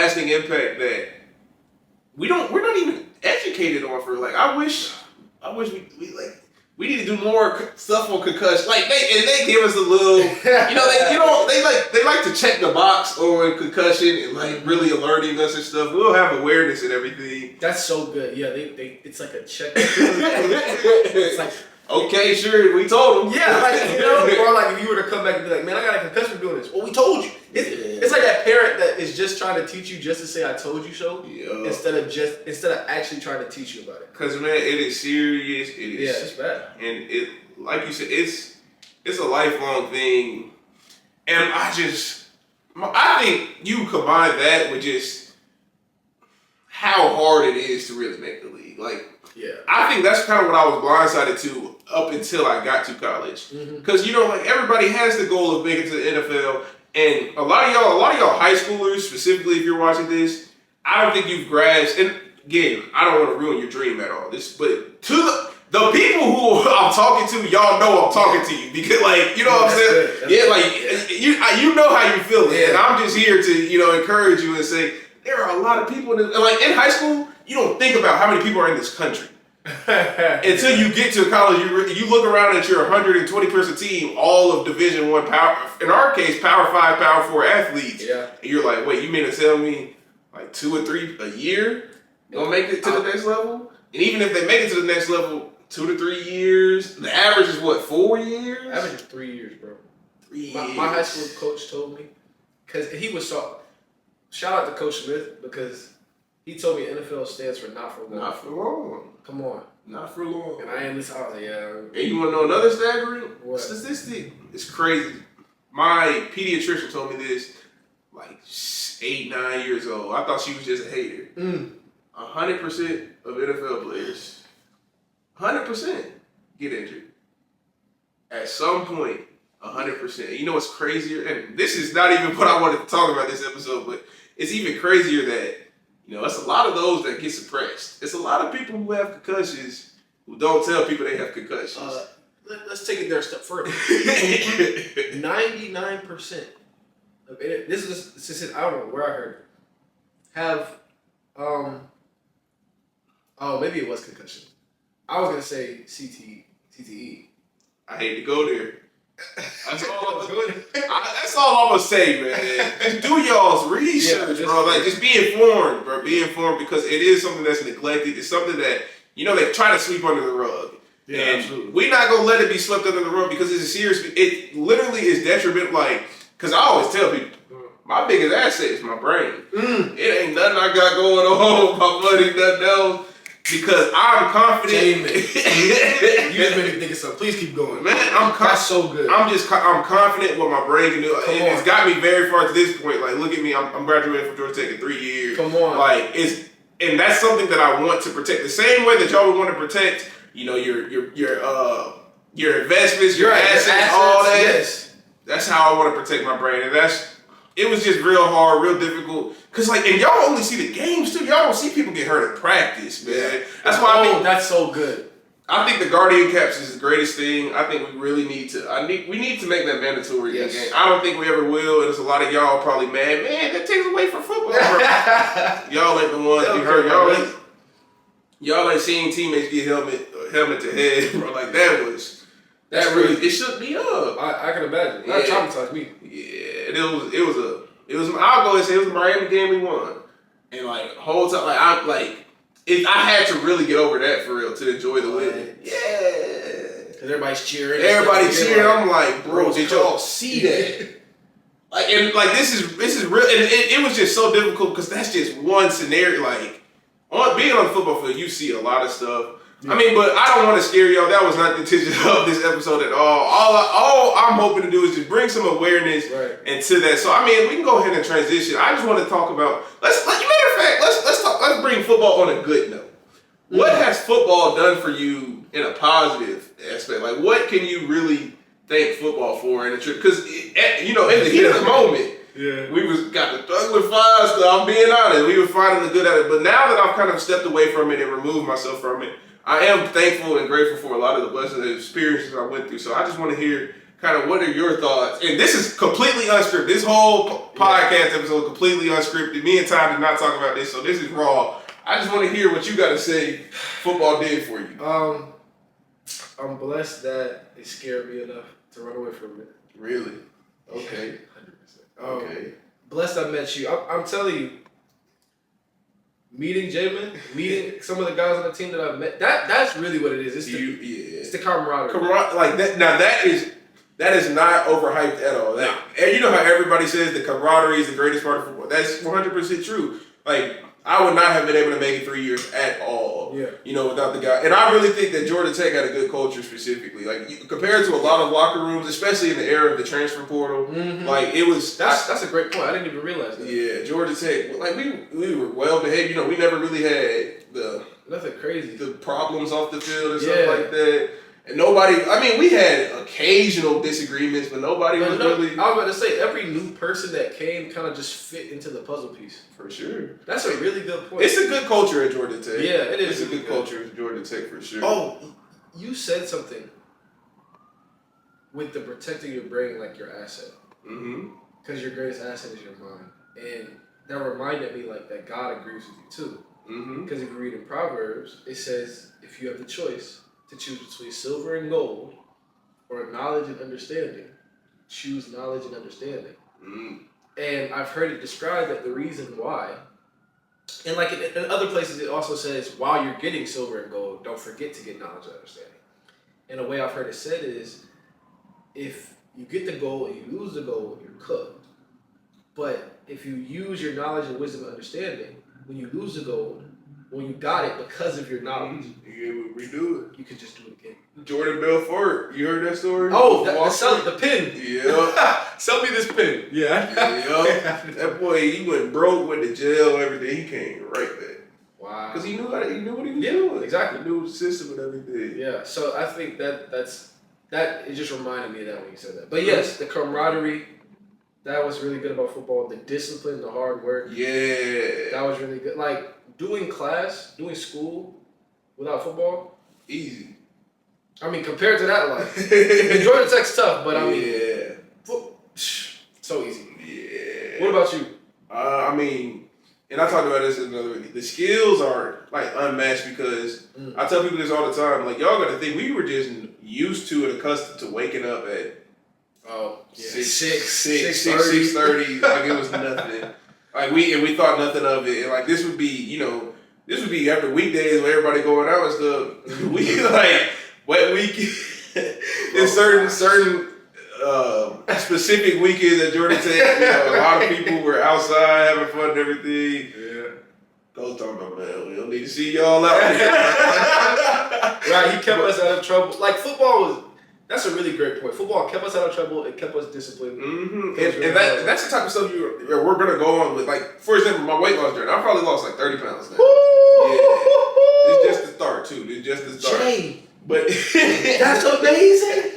lasting impact that we're not even educated on for. Like, I wish we need to do more stuff on concussion. Like they give us a little, they like to check the box on concussion and like really alerting us and stuff. We'll have awareness and everything. That's so good. Yeah, they it's like a check. It's like, okay, sure, we told them. Yeah, like, or like if you were to come back and be like, man, I got a concussion doing this. Well, we told you. It's like that parent that is just trying to teach you just to say I told you so, instead of actually trying to teach you about it. Because man, it is serious. It is. Yeah, it's bad. And it, like you said, it's a lifelong thing. And I think you combine that with just how hard it is to really make the league. Like, yeah, I think that's kind of what I was blindsided to up until I got to college. Because like everybody has the goal of making it to the NFL. And a lot of y'all high schoolers, specifically if you're watching this, I don't think you've grasped. And again, I don't want to ruin your dream at all. But to the people who I'm talking to, y'all know I'm talking to you because, like, you know what I'm saying? Yeah, like you know how you feel, and I'm just here to encourage you and say there are a lot of people in high school. You don't think about how many people are in this country. Until you get to college, you look around at your 120 person team, all of Division I power. In our case, Power 5, Power 4 athletes. Yeah. And you're like, wait, you mean to tell me like 2 or 3 a year gonna make it to the next level? And even if they make it to the next level, 2 to 3 years. The average is what, 4 years? Average is 3 years, bro. 3 years. My high school coach told me, because he was so. Shout out to Coach Smith because he told me NFL stands for not for long. Not for long. Come on. Not for long. And I ain't listen. I was like, yeah. And you want to know another staggering statistic? It's crazy. My pediatrician told me this like 8, 9 years old. I thought she was just a hater. 100% of NFL players, 100% get injured. At some point, 100%. You know what's crazier? And this is not even what I wanted to talk about this episode, but it's even crazier that it's a lot of those that get suppressed. It's a lot of people who have concussions who don't tell people they have concussions. Let's take it there a step further. 99% of it. This is I don't know where I heard it. Have maybe it was concussion. I was gonna say CTE. I hate to go there. That's all I'm gonna say, man. Just do y'all's research, bro. Like, just be informed, bro. Be informed because it is something that's neglected. It's something that they try to sweep under the rug. Yeah, and absolutely. We're not gonna let it be swept under the rug because it's a serious. It literally is detrimental. Like, because I always tell people, my biggest asset is my brain. It ain't nothing I got going on. My money, nothing else. Because I'm confident. You just made me think of something. Please keep going, man. That's so good. I'm confident what my brain can do. It's got me very far to this point. Like, look at me. I'm graduating from Georgia Tech in 3 years. Come on. Like, and that's something that I want to protect. The same way that y'all would want to protect, your investments, your assets, all that. Yes. That's how I want to protect my brain, and it was just real hard, real difficult. Cause and y'all only see the games too. Y'all don't see people get hurt in practice, man. That's why I think that's so good. I think the Guardian Caps is the greatest thing. I think we really need to. We need to make that mandatory in the game. I don't think we ever will. And there's a lot of y'all probably mad. Man, that takes away from football. Y'all ain't the ones get hurt. Y'all ain't seeing teammates get helmet to head, bro. Like that really it shook me up. I can imagine. That traumatized me. Yeah, it was. I'll go and say it was a Miami game we won, and like whole time, I had to really get over that for real to enjoy the win. Yeah, because everybody's cheering. I'm like, bro, did y'all see that? This is real, and it was just so difficult because that's just one scenario. Like being on the football field, you see a lot of stuff. Yeah. I mean, but I don't want to scare y'all. That was not the intention of this episode at all. All I'm hoping to do is just bring some awareness into that. So, I mean, we can go ahead and transition. I just want to talk about, let's bring football on a good note. What has football done for you in a positive aspect? Like, what can you really thank football for in a trip? Because, in the heat of the moment, we got the thug with fire stuff. I'm being honest. We were finding the good at it. But now that I've kind of stepped away from it and removed myself from it, I am thankful and grateful for a lot of the blessings and experiences I went through. So I just want to hear kind of what are your thoughts? And this is completely unscripted. This whole podcast episode completely unscripted. Me and Ty did not talk about this, so this is raw. I just want to hear what you got to say football did for you. I'm blessed that it scared me enough to run away from it. Really? Okay. 100%. Okay. Blessed I met you. I'm telling you, meeting Jalen, meeting some of the guys on the team that I've met, that's really what it is. It's the camaraderie. Like that. Now that is not overhyped at all. And you know how everybody says the camaraderie is the greatest part of football. That's 100% true. Like, I would not have been able to make it 3 years at all. Yeah. You know, without the guy. And I really think that Georgia Tech had a good culture specifically. Like, compared to a lot of locker rooms, especially in the era of the transfer portal, like, it was... That's a great point. I didn't even realize that. Yeah, Georgia Tech, like, we were well behaved. You know, we never really had nothing crazy. The problems off the field and stuff like that. And nobody, I mean, we had occasional disagreements, but nobody was really... I was about to say, every new person that came kind of just fit into the puzzle piece. For sure. That's a really good point. It's a good culture at Georgia Tech. Yeah, it is. It's a good culture at Georgia Tech, for sure. Oh, you said something with the protecting your brain like your asset. Mm-hmm. Because your greatest asset is your mind. And that reminded me, like, that God agrees with you, too. Mm-hmm. Because if you read in Proverbs, it says, if you have the choice to choose between silver and gold or knowledge and understanding, choose knowledge and understanding. Mm. And I've heard it described that the reason why, and like in other places it also says, while you're getting silver and gold, don't forget to get knowledge and understanding. And the way I've heard it said is, if you get the gold and you lose the gold, you're cooked. But if you use your knowledge and wisdom and understanding, when you lose the gold, when you got it because of your knowledge, you can redo it. you could just do it again. Jordan Belfort, you heard that story? Oh, the pin. Yeah. Sell me this pin. Yeah. Yeah. That boy, he went broke, went to jail, everything. He came right back. Wow. Because he knew what he was doing. Exactly. He knew the system and everything. Yeah. So I think that it just reminded me of that when you said that. But yes, the camaraderie, that was really good about football. The discipline, the hard work. Yeah. That was really good. Like, doing school without football, easy. I mean, compared to that life, Georgia Tech's tough, but I mean, so easy. Yeah. What about you? I mean, and I talked about this in another video. The skills are like unmatched because I tell people this all the time. Like, y'all got to think we were just used to and accustomed to waking up at 6:30. Like, it was nothing. Like, we thought nothing of it. And like, this would be after weekdays where everybody going out and stuff. We like wet weekend. There's certain specific weekends at Georgia Tech. A lot of people were outside having fun and everything. Yeah. Those talking about, man, we don't need to see y'all out here. Right, he kept us out of trouble. Like, that's a really great point. Football kept us out of trouble. It kept us disciplined. Mm-hmm. And that's the type of stuff we're going to go on with. Like, for example, my weight loss journey. I probably lost like 30 pounds now. Yeah. It's just the start, too. It's just the start. Jay, but that's amazing.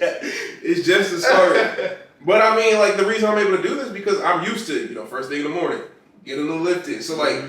It's just the start. But I mean, like, the reason I'm able to do this is because I'm used to, first thing in the morning, getting a lift in. So, like,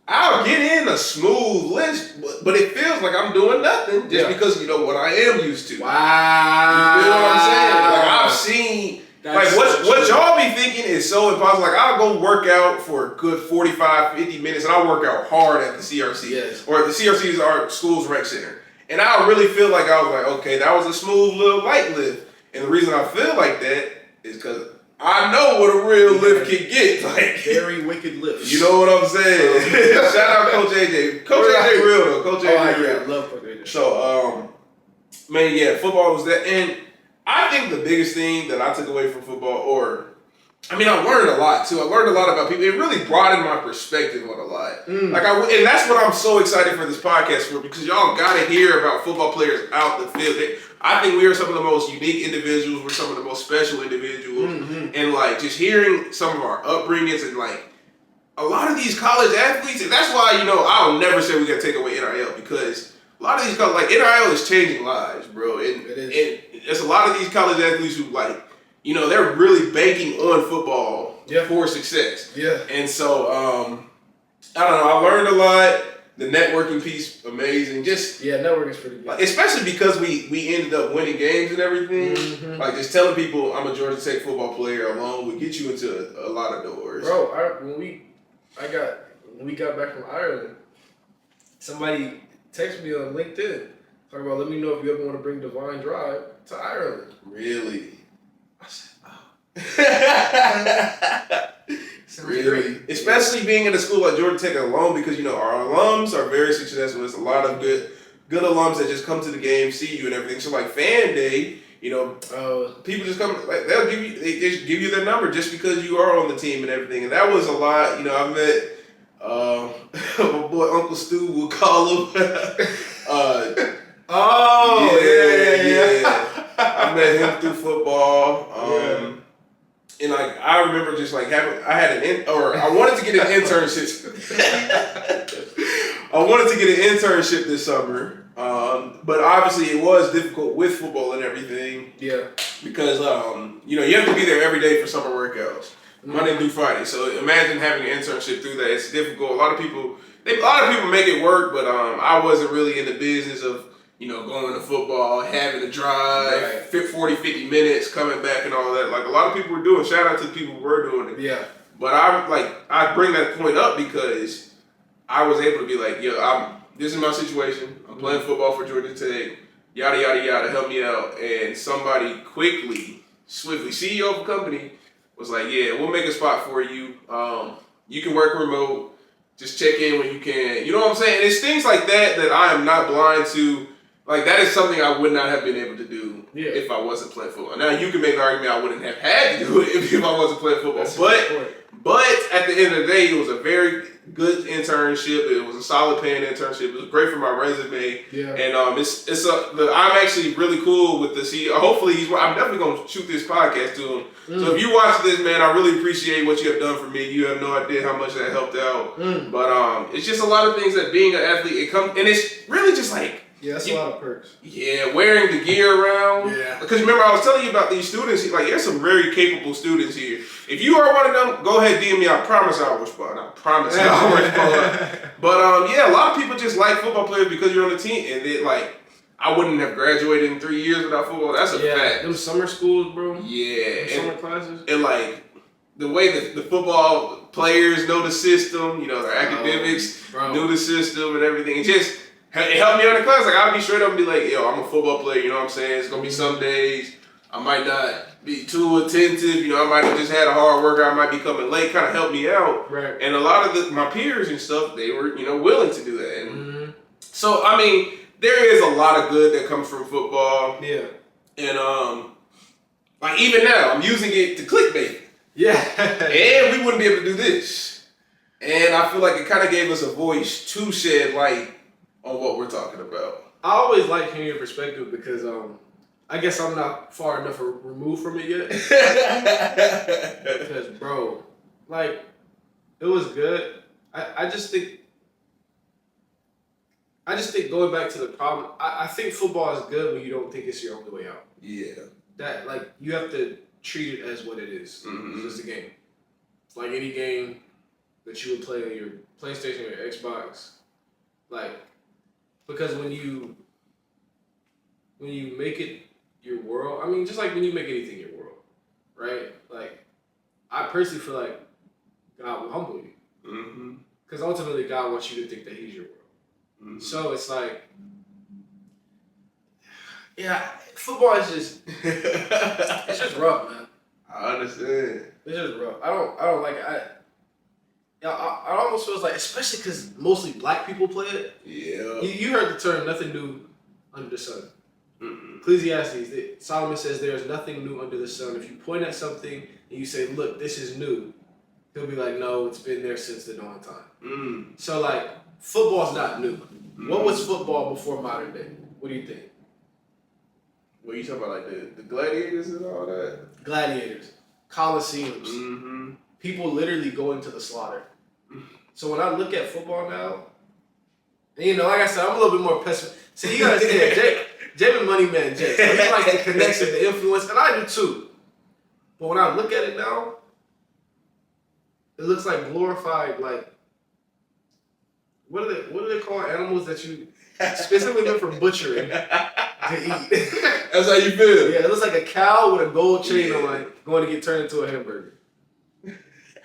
I'll get in a smooth list, but it feels like I'm doing nothing just because, what I am used to. Wow. You feel what I'm saying? Like, I've seen, what y'all be thinking is so impossible. Like, I'll go work out for a good 45, 50 minutes, and I'll work out hard at the CRC. Yes. Or the CRC is our school's rec center. And I really feel like I was like, okay, that was a smooth little light lift. And the reason I feel like that is because I know what a real lift can get. Like, very wicked lifts. You know what I'm saying? Shout out Coach AJ. Coach AJ real though. Coach AJ real. I love Coach AJ. So, man, yeah, football was that. And I think the biggest thing that I took away from football, I learned a lot too. I learned a lot about people. It really broadened my perspective on a lot. And that's what I'm so excited for this podcast for, because y'all got to hear about football players out the field. I think we are some of the most unique individuals. We're some of the most special individuals. And like, just hearing some of our upbringings and like a lot of these college athletes, and that's why, I'll never say we got to take away NIL, because a lot of these NIL is changing lives, bro. And there's a lot of these college athletes who they're really banking on football for success. Yeah. And so, I don't know, I learned a lot. The networking piece, amazing. Just network is pretty good. especially because we ended up winning games and everything. Mm-hmm. Like just telling people I'm a Georgia Tech football player alone would get you into a lot of doors. Bro, when we got back from Ireland, somebody texted me on LinkedIn talking about, let me know if you ever want to bring Divine Drive to Ireland. Really? I said, Really? Especially being in a school like Georgia Tech alone, because our alums are very successful. There's a lot of good alums that just come to the game, see you and everything. So like fan day, people just come, like they'll they just give you their number just because you are on the team and everything. And that was a lot. I met my boy Uncle Stu, we'll call him. Yeah. I met him through football. And like I remember just like I wanted to get an internship. I wanted to get an internship this summer, but obviously it was difficult with football and everything. Yeah. Because you have to be there every day for summer workouts, Monday through Friday. So imagine having an internship through that. It's difficult. A lot of people make it work, but I wasn't really in the business of going to football, having to drive 40, 50 minutes, coming back and all that. Like a lot of people were doing. Shout out to the people who were doing it. Yeah. But I bring that point up because I was able to be like, this is my situation. I'm playing football for Georgia Tech. Yada, yada, yada, help me out. And somebody swiftly, CEO of a company was like, yeah, we'll make a spot for you. You can work remote. Just check in when you can. You know what I'm saying? And it's things like that I am not blind to. Like, that is something I would not have been able to do if I wasn't playing football. Now, you can make the argument I wouldn't have had to do it if I wasn't playing football. But at the end of the day, it was a very good internship. It was a solid paying internship. It was great for my resume. Yeah. And I'm actually really cool with the CEO. Hopefully, I'm definitely going to shoot this podcast to him. So if you watch this, man, I really appreciate what you have done for me. You have no idea how much that helped out. But it's just a lot of things that being an athlete, and it's really just like, that's a lot of perks. Yeah, wearing the gear around. Yeah. Because remember, I was telling you about these students. Like, there's some very capable students here. If you are one of them, go ahead, DM me. I promise I'll respond. I promise I'll respond. But a lot of people just like football players because you're on the team, and I wouldn't have graduated in 3 years without football. That's a fact. Them summer schools, bro. Yeah. Summer classes. And like the way that the football players know the system, their academics know the system and everything. It helped me on the class. Like, I'll be straight up and be like, I'm a football player, you know what I'm saying? It's going to be some days I might not be too attentive. I might have just had a hard workout. I might be coming late. Kind of helped me out. Right. And a lot of my peers and stuff, they were, willing to do that. And so, I mean, there is a lot of good that comes from football. Yeah. And, like, even now, I'm using it to clickbait. Yeah. And we wouldn't be able to do this. And I feel like it kind of gave us a voice to shed light on what we're talking about. I always like hearing your perspective because I guess I'm not far enough removed from it yet. Because, bro, like, it was good. I just think going back to the problem, I think football is good when you don't think it's your only way out. Yeah. That, like, you have to treat it as what it is. It's just a game. It's like any game that you would play on your PlayStation or your Xbox. Like, because when you make it your world, I mean, just like when you make anything your world, right? Like, I personally feel like God will humble you. Because ultimately, God wants you to think that He's your world. So it's like, football is just, it's just rough, man. I understand. It's just rough. I don't like it. I almost feels like, especially because mostly black people play it. Yeah. You heard the term "nothing new under the sun." Ecclesiastes, Solomon says there is nothing new under the sun. If you point at something and you say, "Look, this is new," he'll be like, "No, it's been there since the dawn of time." So like, football's not new. What was football before modern day? What do you think? What are you talking about, like the gladiators and all that? Gladiators, coliseums. People literally go into the slaughter. So when I look at football now, and like I said, I'm a little bit more pessimistic. See, you understand, Jamie Money Man Jay. So he likes the connection, the influence, and I do too. But when I look at it now, it looks like glorified, like, What do they call animals that you specifically meant for butchering to eat? That's how you feel. Yeah, it looks like a cow with a gold chain on going to get turned into a hamburger.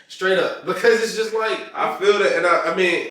Straight up. Because it's just like I feel that, and I mean,